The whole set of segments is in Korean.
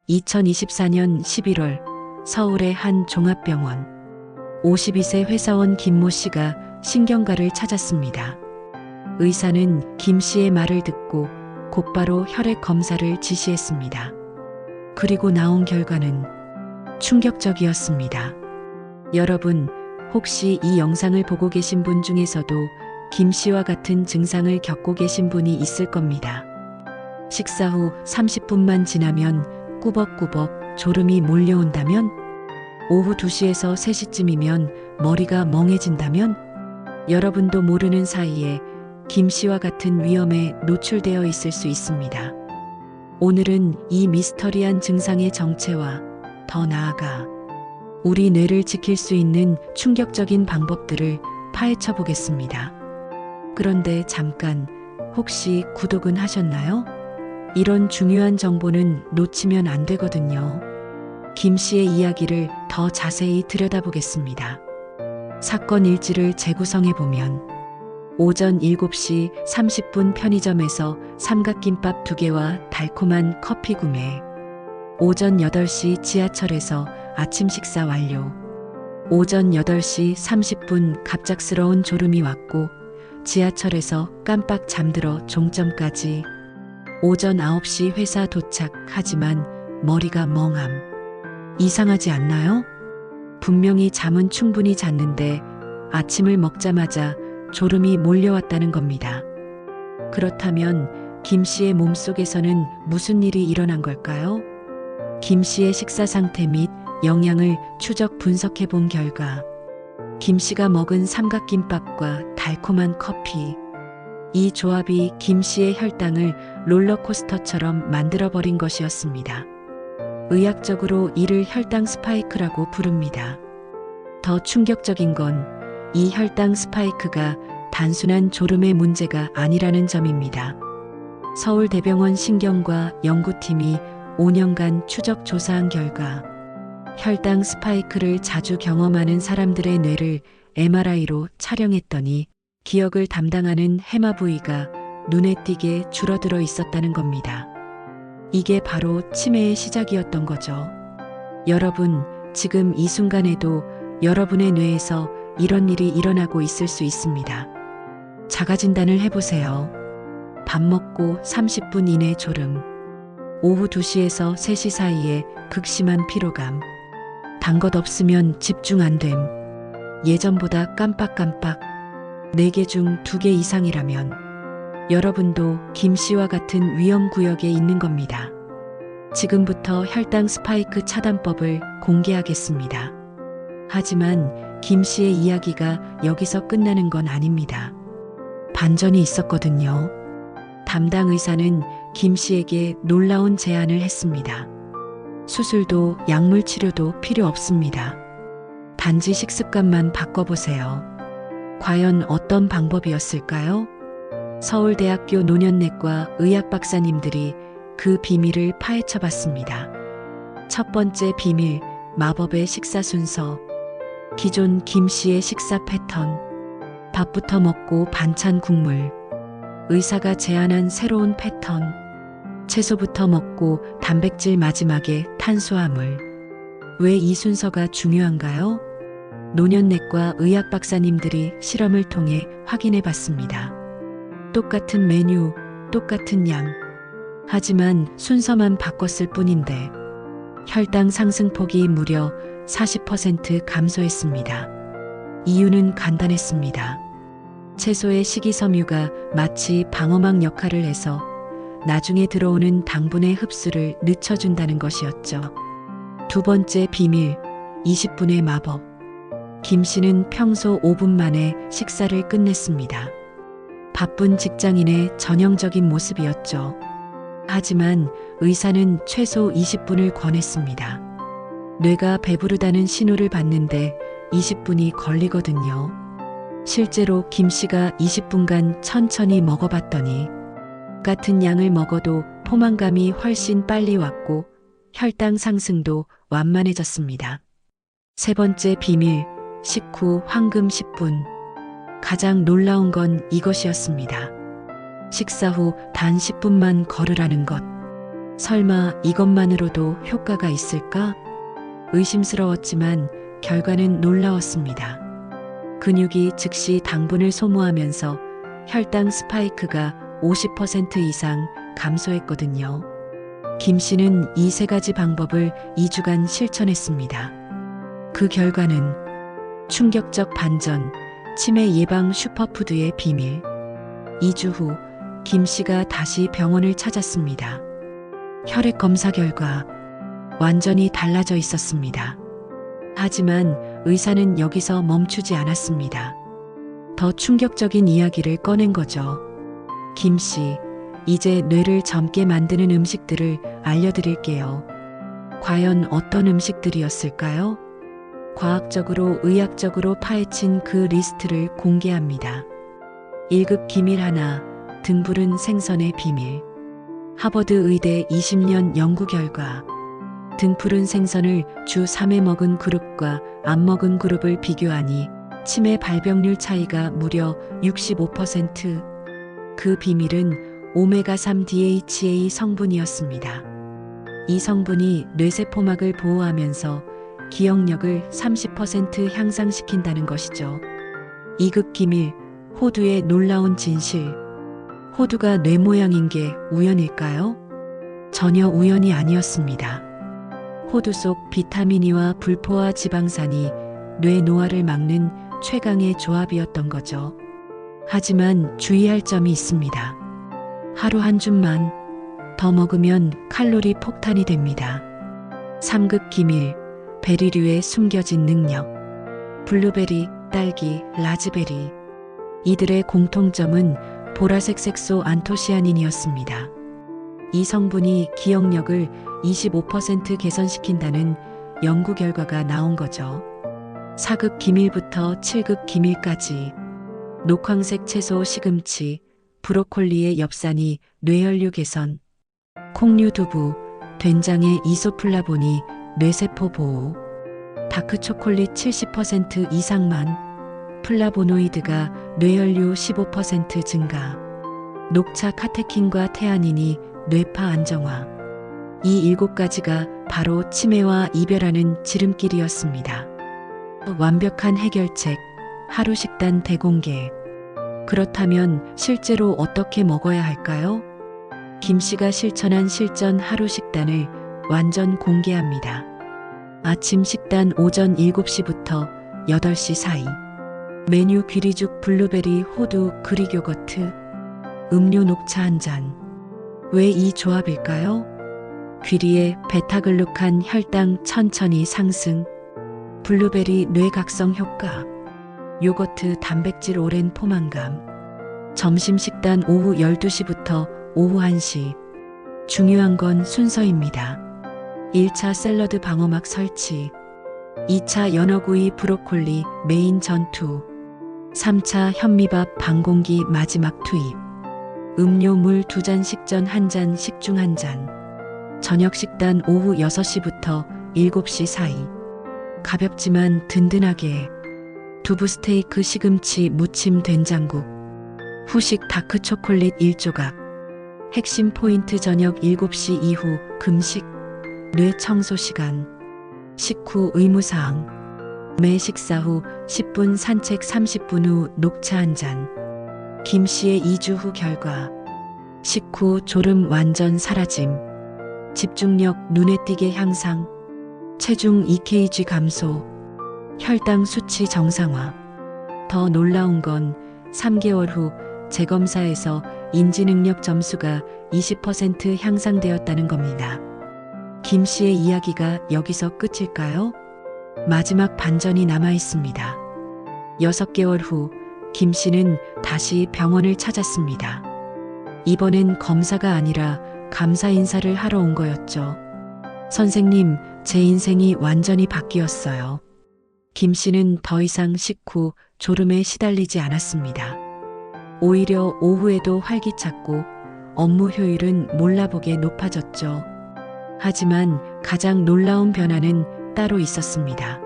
2024년 11월 서울의 한 종합병원. 52세 회사원 김모 씨가 신경과를 찾았습니다. 의사는 김 씨의 말을 듣고 곧바로 혈액 검사를 지시했습니다. 그리고 나온 결과는 충격적이었습니다. 여러분, 혹시 이 영상을 보고 계신 분 중에서도 김 씨와 같은 증상을 겪고 계신 분이 있을 겁니다. 식사 후 30분만 지나면 꾸벅꾸벅 졸음이 몰려온다면, 오후 2시에서 3시쯤이면 머리가 멍해진다면, 여러분도 모르는 사이에 김 씨와 같은 위험에 노출되어 있을 수 있습니다. 오늘은 이 미스터리한 증상의 정체와 더 나아가 우리 뇌를 지킬 수 있는 충격적인 방법들을 파헤쳐 보겠습니다. 그런데 잠깐, 혹시 구독은 하셨나요? 이런 중요한 정보는 놓치면 안 되거든요. 김 씨의 이야기를 더 자세히 들여다보겠습니다. 사건 일지를 재구성해 보면, 오전 7시 30분 편의점에서 삼각김밥 2개와 달콤한 커피 구매. 오전 8시 지하철에서 아침 식사 완료. 오전 8시 30분 갑작스러운 졸음이 왔고 지하철에서 깜빡 잠들어 종점까지. 오전 9시 회사 도착, 하지만 머리가 멍함. 이상하지 않나요? 분명히 잠은 충분히 잤는데 아침을 먹자마자 졸음이 몰려왔다는 겁니다. 그렇다면 김 씨의 몸속에서는 무슨 일이 일어난 걸까요? 김 씨의 식사 상태 및 영양을 추적 분석해 본 결과, 김 씨가 먹은 삼각김밥과 달콤한 커피, 이 조합이 김 씨의 혈당을 롤러코스터처럼 만들어버린 것이었습니다. 의학적으로 이를 혈당 스파이크라고 부릅니다. 더 충격적인 건 이 혈당 스파이크가 단순한 졸음의 문제가 아니라는 점입니다. 서울대병원 신경과 연구팀이 5년간 추적 조사한 결과, 혈당 스파이크를 자주 경험하는 사람들의 뇌를 MRI로 촬영했더니 기억을 담당하는 해마 부위가 눈에 띄게 줄어들어 있었다는 겁니다. 이게 바로 치매의 시작이었던 거죠. 여러분, 지금 이 순간에도 여러분의 뇌에서 이런 일이 일어나고 있을 수 있습니다. 자가진단을 해보세요. 밥 먹고 30분 이내 졸음, 오후 2시에서 3시 사이에 극심한 피로감, 단 것 없으면 집중 안 됨, 예전보다 깜빡깜빡, 4개 중 2개 이상이라면 여러분도 김 씨와 같은 위험 구역에 있는 겁니다. 지금부터 혈당 스파이크 차단법을 공개하겠습니다. 하지만 김 씨의 이야기가 여기서 끝나는 건 아닙니다. 반전이 있었거든요. 담당 의사는 김 씨에게 놀라운 제안을 했습니다. 수술도 약물 치료도 필요 없습니다. 단지 식습관만 바꿔보세요. 과연 어떤 방법이었을까요? 서울대학교 노년내과 의학 박사님들이 그 비밀을 파헤쳐 봤습니다. 첫 번째 비밀, 마법의 식사 순서. 기존 김 씨의 식사 패턴, 밥부터 먹고 반찬 국물. 의사가 제안한 새로운 패턴, 채소부터 먹고 단백질 마지막에 탄수화물. 왜 이 순서가 중요한가요? 노년내과 의학 박사님들이 실험을 통해 확인해 봤습니다. 똑같은 메뉴, 똑같은 양. 하지만 순서만 바꿨을 뿐인데 혈당 상승폭이 무려 40% 감소했습니다. 이유는 간단했습니다. 채소의 식이섬유가 마치 방어막 역할을 해서 나중에 들어오는 당분의 흡수를 늦춰준다는 것이었죠. 두 번째 비밀, 20분의 마법. 김 씨는 평소 5분 만에 식사를 끝냈습니다. 바쁜 직장인의 전형적인 모습이었죠. 하지만 의사는 최소 20분을 권했습니다. 뇌가 배부르다는 신호를 받는데 20분이 걸리거든요. 실제로 김 씨가 20분간 천천히 먹어봤더니 같은 양을 먹어도 포만감이 훨씬 빨리 왔고 혈당 상승도 완만해졌습니다. 세 번째 비밀, 식후 황금 10분. 가장 놀라운 건 이것이었습니다. 식사 후 단 10분만 걸으라는 것. 설마 이것만으로도 효과가 있을까? 의심스러웠지만 결과는 놀라웠습니다. 근육이 즉시 당분을 소모하면서 혈당 스파이크가 50% 이상 감소했거든요. 김 씨는 이 세 가지 방법을 2주간 실천했습니다. 그 결과는 충격적 반전, 치매 예방 슈퍼푸드의 비밀. 2주 후 김 씨가 다시 병원을 찾았습니다. 혈액 검사 결과 완전히 달라져 있었습니다. 하지만 의사는 여기서 멈추지 않았습니다. 더 충격적인 이야기를 꺼낸 거죠. 김 씨, 이제 뇌를 젊게 만드는 음식들을 알려드릴게요. 과연 어떤 음식들이었을까요? 과학적으로 의학적으로 파헤친 그 리스트를 공개합니다. 1급 기밀 하나, 등푸른 생선의 비밀. 하버드 의대 20년 연구 결과 등푸른 생선을 주 3회 먹은 그룹과 안 먹은 그룹을 비교하니 치매 발병률 차이가 무려 65%. 그 비밀은 오메가3 DHA 성분이었습니다. 이 성분이 뇌세포막을 보호하면서 기억력을 30% 향상시킨다는 것이죠. 2급 기밀, 호두의 놀라운 진실. 호두가 뇌 모양인 게 우연일까요? 전혀 우연이 아니었습니다. 호두 속 비타민이와 불포화 지방산이 뇌 노화를 막는 최강의 조합이었던 거죠. 하지만 주의할 점이 있습니다. 하루 한 줌만 더 먹으면 칼로리 폭탄이 됩니다. 3급 기밀, 베리류의 숨겨진 능력. 블루베리, 딸기, 라즈베리. 이들의 공통점은 보라색 색소 안토시아닌이었습니다. 이 성분이 기억력을 25% 개선시킨다는 연구 결과가 나온 거죠. 4급 기밀부터 7급 기밀까지. 녹황색 채소 시금치, 브로콜리의 엽산이 뇌혈류 개선, 콩류 두부, 된장의 이소플라본이 뇌세포 보호, 다크초콜릿 70% 이상만, 플라보노이드가 뇌혈류 15% 증가, 녹차 카테킨과 테아닌이 뇌파 안정화. 이 7가지가 바로 치매와 이별하는 지름길이었습니다. 완벽한 해결책, 하루 식단 대공개. 그렇다면 실제로 어떻게 먹어야 할까요? 김 씨가 실천한 실전 하루 식단을 완전 공개합니다. 아침 식단 오전 7시부터 8시 사이. 메뉴 귀리죽 블루베리 호두 그릭 요거트. 음료 녹차 한 잔. 왜 이 조합일까요? 귀리의 베타글루칸 혈당 천천히 상승. 블루베리 뇌각성 효과. 요거트 단백질 오랜 포만감. 점심 식단 오후 12시부터 오후 1시. 중요한 건 순서입니다. 1차 샐러드 방어막 설치. 2차 연어구이 브로콜리 메인 전투. 3차 현미밥 반공기 마지막 투입. 음료 물 2잔 식전 1잔 식중 1잔. 저녁 식단 오후 6시부터 7시 사이. 가볍지만 든든하게. 두부 스테이크 시금치 무침 된장국. 후식 다크초콜릿 1조각. 핵심 포인트 저녁 7시 이후 금식. 뇌 청소 시간. 식후 의무사항. 매 식사 후 10분 산책 30분 후 녹차 한 잔. 김 씨의 2주 후 결과. 식후 졸음 완전 사라짐. 집중력 눈에 띄게 향상. 체중 2kg 감소. 혈당 수치 정상화. 더 놀라운 건 3개월 후 재검사에서 인지능력 점수가 20% 향상되었다는 겁니다. 김 씨의 이야기가 여기서 끝일까요? 마지막 반전이 남아 있습니다. 6개월 후 김 씨는 다시 병원을 찾았습니다. 이번엔 검사가 아니라 감사 인사를 하러 온 거였죠. 선생님, 제 인생이 완전히 바뀌었어요. 김 씨는 더 이상 식후 졸음에 시달리지 않았습니다. 오히려 오후에도 활기찼고 업무 효율은 몰라보게 높아졌죠. 하지만 가장 놀라운 변화는 따로 있었습니다.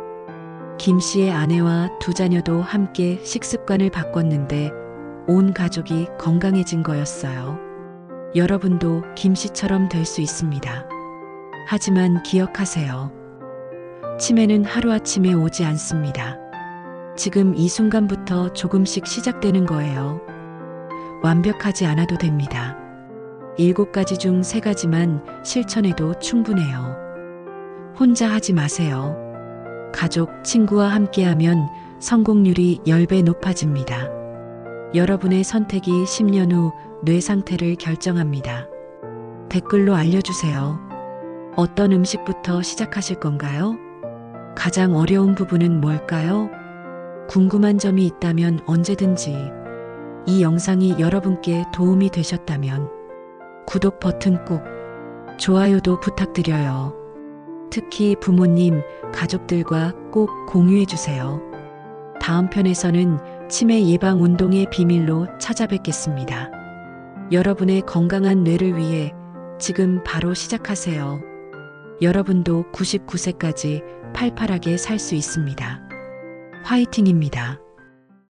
김 씨의 아내와 2 자녀도 함께 식습관을 바꿨는데 온 가족이 건강해진 거였어요. 여러분도 김 씨처럼 될 수 있습니다. 하지만 기억하세요. 치매는 하루아침에 오지 않습니다. 지금 이 순간부터 조금씩 시작되는 거예요. 완벽하지 않아도 됩니다. 7가지 중 3가지만 실천해도 충분해요. 혼자 하지 마세요. 가족, 친구와 함께하면 성공률이 10배 높아집니다. 여러분의 선택이 10년 후 뇌 상태를 결정합니다. 댓글로 알려주세요. 어떤 음식부터 시작하실 건가요? 가장 어려운 부분은 뭘까요? 궁금한 점이 있다면 언제든지. 이 영상이 여러분께 도움이 되셨다면 구독 버튼 꾹, 좋아요도 부탁드려요. 특히 부모님, 가족들과 꼭 공유해주세요. 다음 편에서는 치매 예방 운동의 비밀로 찾아뵙겠습니다. 여러분의 건강한 뇌를 위해 지금 바로 시작하세요. 여러분도 99세까지 팔팔하게 살 수 있습니다. 화이팅입니다.